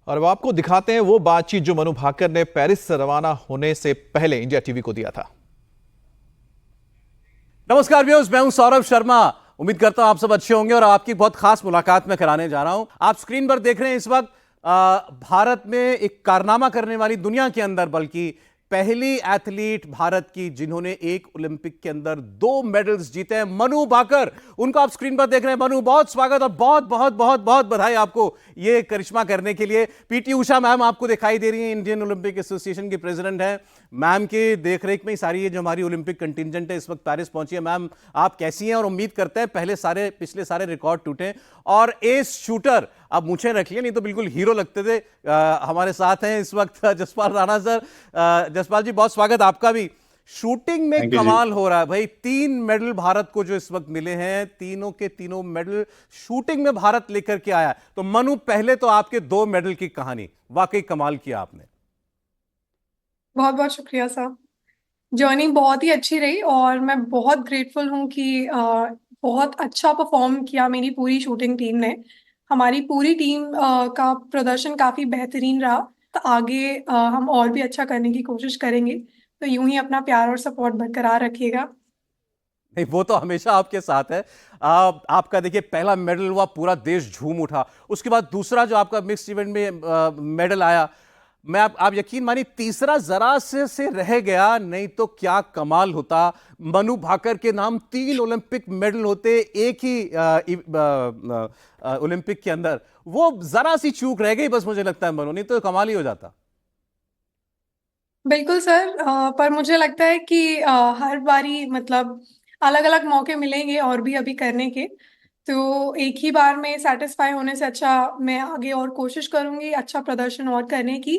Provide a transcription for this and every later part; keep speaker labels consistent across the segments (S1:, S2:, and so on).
S1: और अब आपको दिखाते हैं वो बातचीत जो मनु भाकर ने पेरिस से रवाना होने से पहले इंडिया टीवी को दिया था।
S2: नमस्कार व्यूअर्स, मैं हूं सौरभ शर्मा। उम्मीद करता हूं आप सब अच्छे होंगे और आपकी बहुत खास मुलाकात मैं कराने जा रहा हूं। आप स्क्रीन पर देख रहे हैं इस वक्त भारत में एक कारनामा करने वाली, दुनिया के अंदर बल्कि पहली एथलीट भारत की जिन्होंने एक ओलंपिक के अंदर 2 मेडल्स जीते हैं, मनु भाकर। उनको आप स्क्रीन पर देख रहे हैं। मनु, बहुत स्वागत और बहुत बहुत बहुत बहुत बधाई आपको ये करिश्मा करने के लिए। पीटी उषा मैम आपको दिखाई दे रही हैं, इंडियन ओलंपिक एसोसिएशन की प्रेसिडेंट हैं। मैम के देखरेख में ही सारी ये जो हमारी ओलंपिक कंटिजेंट है इस वक्त पेरिस पहुंची है। मैम, आप कैसी हैं? और उम्मीद करते हैं पिछले सारे रिकॉर्ड टूटे। और एस शूटर, अब मूछें रख लिया, नहीं तो बिल्कुल हीरो लगते थे। हमारे साथ हैं इस वक्त जसपाल राणा सर। जसपाल जी, बहुत स्वागत आपका भी। शूटिंग में कमाल हो रहा है भाई। 3 मेडल भारत को जो इस वक्त मिले हैं, तीनों के तीनों मेडल शूटिंग में भारत लेकर के आया। तो मनु, पहले तो आपके 2 मेडल की कहानी, वाकई कमाल किया आपने।
S3: बहुत बहुत शुक्रिया साहब। जर्नी बहुत ही अच्छी रही और मैं बहुत ग्रेटफुल हूँ कि बहुत अच्छा परफॉर्म किया मेरी पूरी शूटिंग टीम ने। हमारी पूरी टीम का प्रदर्शन काफ़ी बेहतरीन रहा। तो आगे हम और भी अच्छा करने की कोशिश करेंगे। तो यूं ही अपना प्यार और सपोर्ट बरकरार रखिएगा।
S2: नहीं, वो तो हमेशा आपके साथ है। आपका देखिए पहला मेडल हुआ, पूरा देश झूम उठा। उसके बाद दूसरा जो आपका मिक्स इवेंट में मेडल आया, मैं आप यकीन मानिए तीसरा जरा से रह गया, नहीं तो क्या कमाल होता। मनु भाकर के नाम 3 ओलंपिक मेडल होते एक ही ओलंपिक के अंदर। वो जरा सी चूक रह गई बस, मुझे लगता है मनु, नहीं तो कमाल ही हो जाता।
S3: बिल्कुल सर। पर मुझे लगता है कि हर बारी मतलब अलग अलग मौके मिलेंगे और भी अभी करने के। तो एक ही बार में सेटिस्फाई होने से अच्छा मैं आगे और कोशिश करूंगी अच्छा प्रदर्शन और करने की।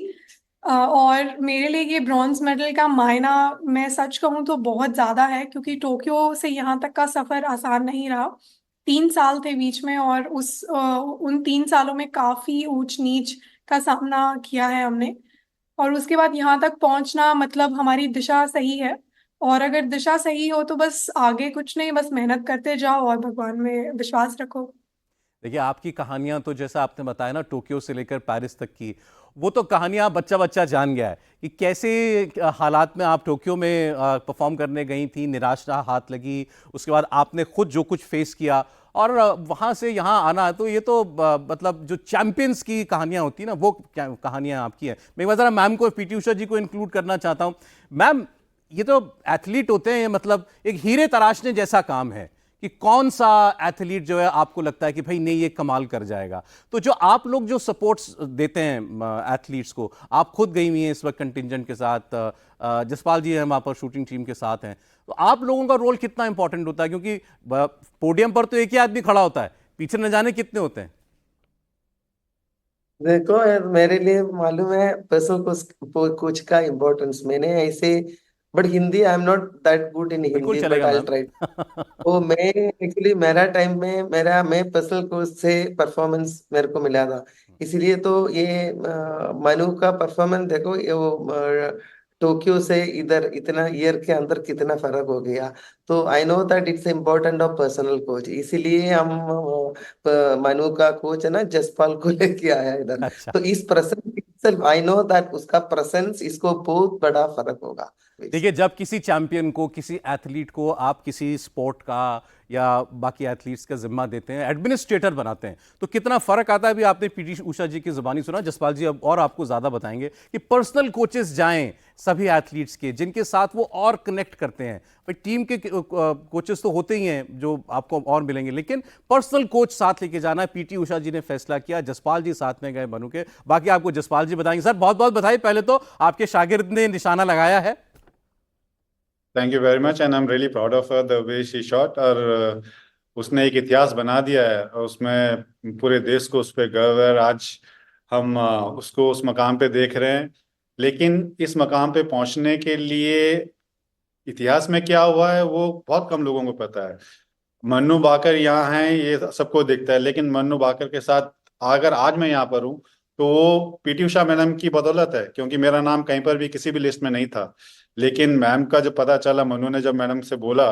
S3: और मेरे लिए ये ब्रॉन्ज मेडल का मायना, मैं सच कहूँ तो बहुत ज़्यादा है, क्योंकि टोक्यो से यहाँ तक का सफ़र आसान नहीं रहा। 3 साल थे बीच में और उन 3 सालों में काफ़ी ऊंच नीच का सामना किया है हमने। और उसके बाद यहाँ तक पहुंचना मतलब हमारी दिशा सही है। और अगर दिशा सही हो तो बस आगे कुछ नहीं, बस मेहनत करते जाओ और भगवान में विश्वास रखो।
S2: देखिए, आपकी कहानियां तो जैसा आपने बताया ना, टोक्यो से लेकर पेरिस तक की, वो तो कहानियां बच्चा बच्चा जान गया है कि कैसे हालात में आप टोक्यो में परफॉर्म करने गई थी, निराशा हाथ लगी, उसके बाद आपने खुद जो कुछ फेस किया और वहां से यहाँ आना। तो ये तो मतलब जो चैंपियंस की कहानियां होती है ना, वो कहानियां आपकी हैं। मैं एक बार जरा मैम को, पीटी उषा जी को इंक्लूड करना चाहता हूँ। मैम, ये तो एथलीट होते हैं, मतलब एक हीरे तराशने जैसा काम है कि कौन सा एथलीट जो है आपको लगता है कि भाई नहीं, ये कमाल कर जाएगा। तो जो आप लोग जो सपोर्ट्स देते हैं एथलीट्स को, आप खुद गई हुई हैं इस वक्त कंटिजेंट के साथ, जसपाल जी हैं वहाँ पर शूटिंग टीम के साथ हैं, तो आप लोगों का रोल कितना इंपॉर्टेंट होता है? क्योंकि पोडियम पर तो एक ही आदमी खड़ा होता है, पीछे न जाने कितने होते हैं।
S4: देखो यार, मेरे लिए मालूम है पैसों कुछ का इम्पोर्टेंस मैंने ऐसे। But Hindi I am not that good in
S2: बिल्कुल
S4: हिंदी, बट
S2: चलेगा
S4: आई
S2: मैम।
S4: ट्राई। तो मैं एक्चुअली मेरा टाइम में मैं पर्सनल कोच से परफॉर्मेंस मेरे को मिला था। इसीलिए तो ये मनु का परफॉर्मेंस देखो, ये वो टोक्यो से इधर इतना ईयर के अंदर कितना फर्क हो गया। तो I know that it's important of personal coach, इसीलिए हम मनु का कोच है ना जसपाल को लेके आया इधर।
S2: अच्छा।
S4: तो इस प्रेजेंस आई नो दैट उसका प्रेजेंस इसको बहुत बड़ा फर्क होगा।
S2: देखिए, जब किसी चैंपियन को, किसी एथलीट को आप किसी स्पोर्ट का या बाकी एथलीट्स का जिम्मा देते हैं, एडमिनिस्ट्रेटर बनाते हैं, तो कितना फर्क आता है। भी आपने पीटी उषा जी की जुबानी सुना। जसपाल जी अब और आपको ज्यादा बताएंगे कि पर्सनल कोचेस जाएं सभी एथलीट्स के, जिनके साथ वो और कनेक्ट करते हैं। भाई टीम के कोचेस तो होते ही हैं जो आपको और मिलेंगे, लेकिन पर्सनल कोच साथ लेके जाना है। पीटी उषा जी ने फैसला किया, जसपाल जी साथ में गए मनु के। बाकी आपको जसपाल जी बताएंगे। सर, बहुत बहुत बधाई। पहले तो आपके शागिर्द ने निशाना लगाया है।
S5: Thank you very much and I am really proud of the way she shot. और उसने एक इतिहास बना दिया है और उसमें पूरे देश को उस पर गर्व है। आज हम उसको उस मकाम पे देख रहे हैं। लेकिन इस मकाम पे पहुंचने के लिए इतिहास में क्या हुआ है वो बहुत कम लोगों को पता है। मन्नू भाकर यहाँ हैं ये सबको दिखता है, लेकिन मन्नू भाकर के साथ अगर आज मैं यहाँ पर हूँ तो वो पीटी उषा मैडम की बदौलत है, क्योंकि मेरा नाम कहीं पर भी किसी भी लिस्ट में नहीं था। लेकिन मैम का जब पता चला, मन्नू ने जब मैडम से बोला,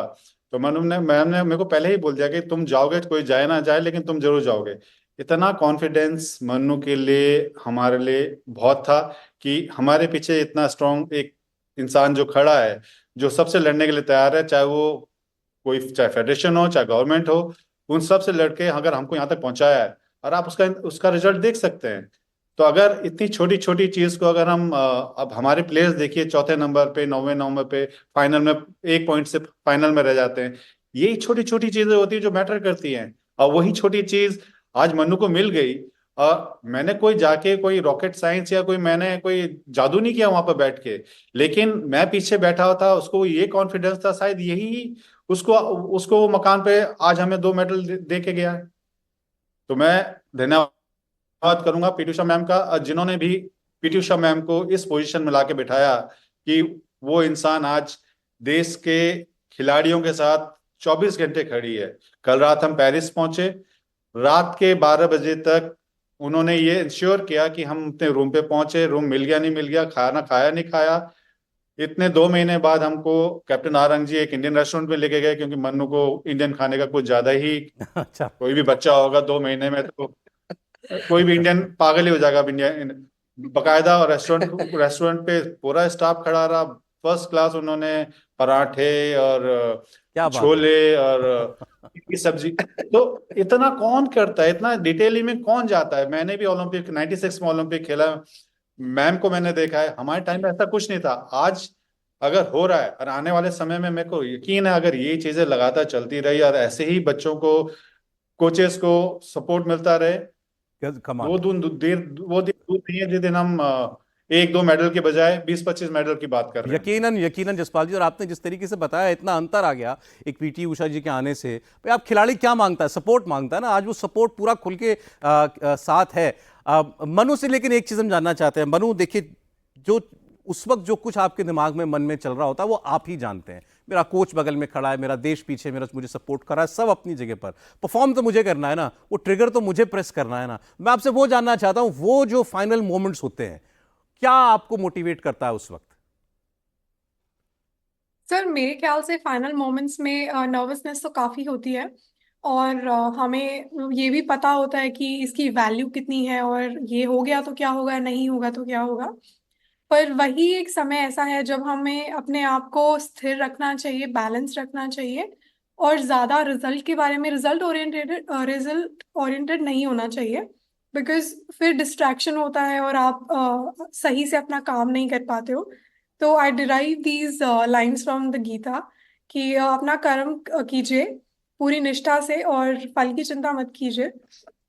S5: तो मैम ने मेरे को पहले ही बोल दिया कि तुम जाओगे, कोई जाए ना जाए लेकिन तुम जरूर जाओगे। इतना कॉन्फिडेंस मन्नू के लिए, हमारे लिए बहुत था कि हमारे पीछे इतना स्ट्रांग एक इंसान जो खड़ा है, जो सबसे लड़ने के लिए तैयार है, चाहे वो कोई, चाहे फेडरेशन हो, चाहे गवर्नमेंट हो, उन सब से लड़के अगर हमको यहाँ तक पहुंचाया है, और आप उसका उसका रिजल्ट देख सकते हैं। तो अगर इतनी छोटी छोटी चीज को अगर हम अब हमारे प्लेयर्स देखिए, चौथे नंबर पे, 9वें नंबर पे, फाइनल में 1 पॉइंट से फाइनल में रह जाते हैं। यही छोटी छोटी चीजें होती है जो मैटर करती हैं, और वही छोटी चीज आज मन्नू को मिल गई। मैंने कोई जाके कोई रॉकेट साइंस या कोई मैंने कोई जादू नहीं किया वहां पर बैठ के, लेकिन मैं पीछे बैठा हुआ था, उसको ये कॉन्फिडेंस था, शायद यही उसको उसको वो मकान पे आज हमें 2 मेडल दे के गया है। तो मैं धन्यवाद करूंगा पीटी उषा मैम का, जिन्होंने भी पीटी उषा मैम को इस पोजीशन में लाके बिठाया कि वो इंसान आज देश के खिलाड़ियों के साथ 24 घंटे खड़ी है। कल रात हम पेरिस पहुंचे, रात के 12 बजे तक उन्होंने ये इंश्योर किया कि हम अपने रूम पे पहुंचे, रूम मिल गया नहीं मिल गया, खाना खाया नहीं खाया। इतने 2 महीने बाद हमको कैप्टन आरंग जी एक इंडियन रेस्टोरेंट में लेके गए, क्योंकि मन्नू को इंडियन खाने का कुछ ज्यादा ही,
S2: अच्छा।
S5: कोई भी बच्चा होगा 2 महीने में तो कोई भी इंडियन पागल ही हो जाएगा अब इंडियन। बकायदा रेस्टोरेंट रेस्टोरेंट पे पूरा स्टाफ खड़ा रहा, फर्स्ट क्लास उन्होंने पराठे और
S2: क्या बात है।
S5: छोले और की सब्जी। तो इतना कौन करता है, इतना डिटेली में कौन जाता है। मैंने भी ओलंपिक 96 में ओलंपिक खेला, मैम को मैंने देखा है, हमारे टाइम में ऐसा कुछ नहीं था। आज अगर हो रहा है, और आने वाले समय में मेरे को यकीन है अगर ये चीजें लगातार चलती रही और ऐसे ही बच्चों को, कोचेस को सपोर्ट मिलता रहे,
S2: कमाल।
S5: वो दिन दूर नहीं है जिस दिन हम 1-2 मेडल के बजाय 20-25 मेडल की बात कर रहे हैं।
S2: यकीनन यकीनन जसपाल जी, और आपने जिस तरीके से बताया, इतना अंतर आ गया एक पीटी उषा जी के आने से। भाई, आप खिलाड़ी क्या मांगता है? सपोर्ट मांगता है ना। आज वो सपोर्ट पूरा खुल के साथ है। मनु से लेकिन एक चीज हम जानना चाहते हैं। मनु, देखिए, जो उस वक्त जो कुछ आपके दिमाग में मन में चल रहा होता है वो आप ही जानते हैं। मेरा कोच बगल में खड़ा है, मेरा देश पीछे, मेरा मुझे सपोर्ट कर रहा है, सब अपनी जगह पर। परफॉर्म तो मुझे करना है ना, वो ट्रिगर तो मुझे प्रेस करना है ना। मैं आपसे वो जानना चाहता हूं, वो जो फाइनल मोमेंट्स होते हैं, क्या आपको मोटिवेट करता है उस वक्त?
S3: सर, मेरे ख्याल से फाइनल मोमेंट्स में नर्वसनेस तो काफ़ी होती है। और हमें ये भी पता होता है कि इसकी वैल्यू कितनी है, और ये हो गया तो क्या होगा, नहीं होगा तो क्या होगा। पर वही एक समय ऐसा है जब हमें अपने आप को स्थिर रखना चाहिए, बैलेंस रखना चाहिए, और ज़्यादा रिजल्ट के बारे में, रिजल्ट ओरिएंटेड नहीं होना चाहिए। बिकॉज फिर डिस्ट्रैक्शन होता है और आप सही से अपना काम नहीं कर पाते हो। तो I derive these lines from the Gita कि अपना कर्म कीजिए पूरी निष्ठा से, और फल की चिंता मत कीजिए।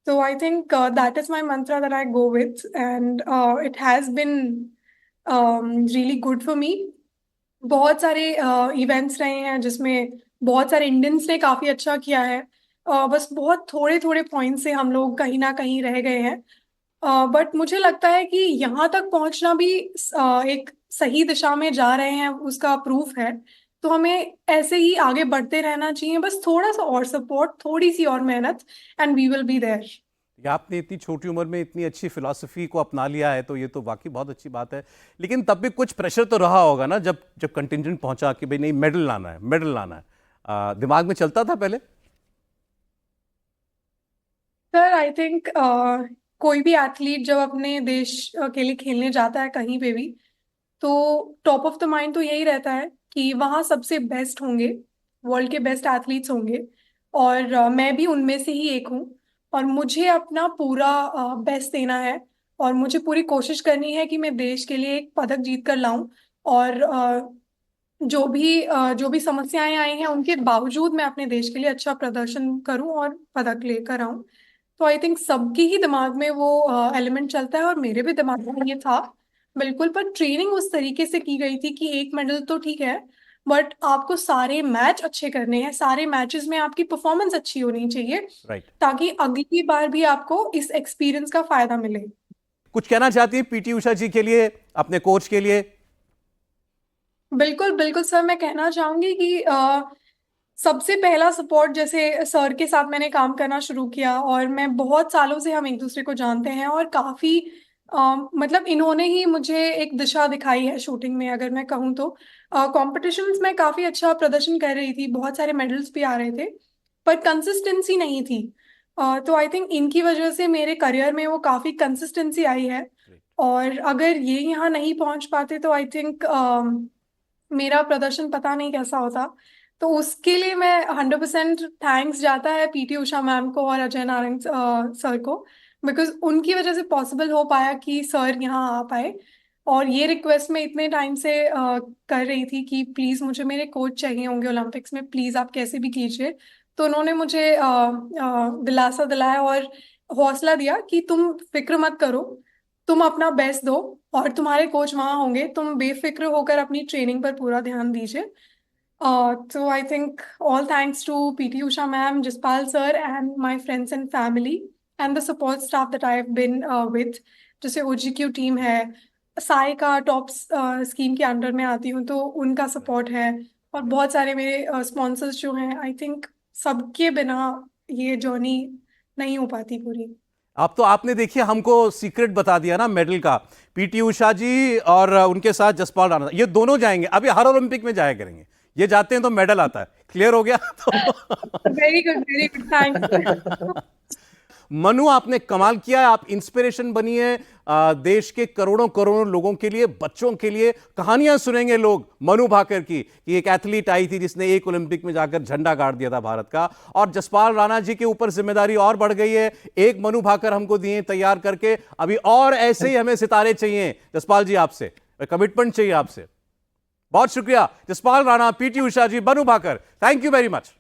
S3: तो I think that is my Mantra that I go with, and it has been really good for me. बहुत सारे इवेंट्स रहे हैं जिसमें बहुत सारे इंडियंस ने काफ़ी अच्छा किया है। बस बहुत थोड़े थोड़े पॉइंट से हम लोग कहीं ना कहीं रह गए हैं। बट मुझे लगता है कि यहाँ तक पहुँचना भी एक सही दिशा में जा रहे हैं, उसका प्रूफ है। तो हमें ऐसे ही आगे बढ़ते रहना चाहिए, बस थोड़ा सा और सपोर्ट, थोड़ी सी और मेहनत, and we will be there.
S2: या आपने इतनी छोटी उम्र में इतनी अच्छी फिलॉसफी को अपना लिया है, तो ये तो वाकई बहुत अच्छी बात है। लेकिन तब भी कुछ प्रेशर तो रहा होगा ना, जब जब कंटिजेंट पहुंचा कि भाई नहीं, मेडल लाना है, मेडल लाना है। दिमाग में चलता था पहले?
S3: सर, आई थिंक कोई भी एथलीट जब अपने देश के लिए खेलने जाता है कहीं पे भी, तो टॉप ऑफ द माइंड तो यही रहता है कि वहाँ सबसे बेस्ट होंगे, वर्ल्ड के बेस्ट एथलीट्स होंगे। और मैं भी उनमें से ही एक हूँ, और मुझे अपना पूरा बेस्ट देना है, और मुझे पूरी कोशिश करनी है कि मैं देश के लिए एक पदक जीत कर लाऊं। और जो भी समस्याएं आई हैं उनके बावजूद मैं अपने देश के लिए अच्छा प्रदर्शन करूं और पदक लेकर आऊं। तो आई थिंक सबके ही दिमाग में वो एलिमेंट चलता है, और मेरे भी दिमाग में ये था बिल्कुल। पर ट्रेनिंग उस तरीके से की गई थी कि एक मेडल तो ठीक है, बट आपको सारे मैच अच्छे करने हैं, सारे मैचेस में आपकी परफॉर्मेंस अच्छी होनी चाहिए,
S2: राइट।
S3: ताकि अगली बार भी आपको इस एक्सपीरियंस का फायदा मिले।
S2: कुछ कहना चाहती है पीटी उषा जी के लिए, अपने कोच के लिए?
S3: बिल्कुल बिल्कुल सर, मैं कहना चाहूंगी कि सबसे पहला सपोर्ट, जैसे सर के साथ मैंने काम करना शुरू किया, और मैं बहुत सालों से हम एक दूसरे को जानते हैं, और काफ़ी मतलब इन्होंने ही मुझे एक दिशा दिखाई है शूटिंग में, अगर मैं कहूँ तो। कॉम्पिटिशन्स में काफ़ी अच्छा प्रदर्शन कर रही थी, बहुत सारे मेडल्स भी आ रहे थे, पर कंसिस्टेंसी नहीं थी। तो आई थिंक इनकी वजह से मेरे करियर में वो काफ़ी कंसिस्टेंसी आई है। और अगर ये यहाँ नहीं पहुंच पाते तो आई थिंक मेरा प्रदर्शन पता नहीं कैसा होता। तो उसके लिए मैं 100% थैंक्स जाता है पीटी उषा मैम को और अजय नारायण सर को, बिकॉज उनकी वजह से पॉसिबल हो पाया कि सर यहाँ आ पाए। और ये रिक्वेस्ट मैं इतने टाइम से कर रही थी कि प्लीज़ मुझे मेरे कोच चाहिए होंगे ओलंपिक्स में, प्लीज़ आप कैसे भी कीजिए। तो उन्होंने मुझे दिलासा दिलाया और हौसला दिया कि तुम फिक्र मत करो, तुम अपना बेस्ट दो और तुम्हारे कोच वहाँ होंगे, तुम बेफिक्र होकर अपनी ट्रेनिंग पर पूरा ध्यान दीजिए। So I think all thanks to PT Usha ma'am, Jaspal sir, and my friends and family, and the support staff that I have been with. जैसे OGQ टीम है, साई का टॉप स्कीम के अंडर में आती हूँ तो उनका सपोर्ट है, और बहुत सारे मेरे स्पॉन्सर्स जो हैं, आई थिंक सबके बिना ये जर्नी नहीं हो पाती पूरी।
S2: अब तो आपने देखिए हमको सीक्रेट बता दिया ना मेडल का। पीटी उषा जी और उनके साथ जसपाल राणा ये दोनों जाएंगे, अभी हर ओलंपिक में जाया करेंगे। ये जाते हैं तो मेडल आता है। क्लियर हो गया? तो
S3: वेरी गुड थैंक्स।
S2: मनु आपने कमाल किया है, आप इंस्पिरेशन बनी है देश के करोड़ों करोड़ों लोगों के लिए, बच्चों के लिए। कहानियां सुनेंगे लोग मनु भाकर की कि एक एथलीट आई थी जिसने एक ओलंपिक में जाकर झंडा गाड़ दिया था भारत का, और जसपाल राणा जी के ऊपर जिम्मेदारी और बढ़ गई है। एक मनु भाकर हमको दिए तैयार करके, अभी और ऐसे ही हमें सितारे चाहिए जसपाल जी, आपसे कमिटमेंट चाहिए आपसे। बहुत शुक्रिया Jaspal Rana, P T Usha ji, Manu Bhaker, thank you very much.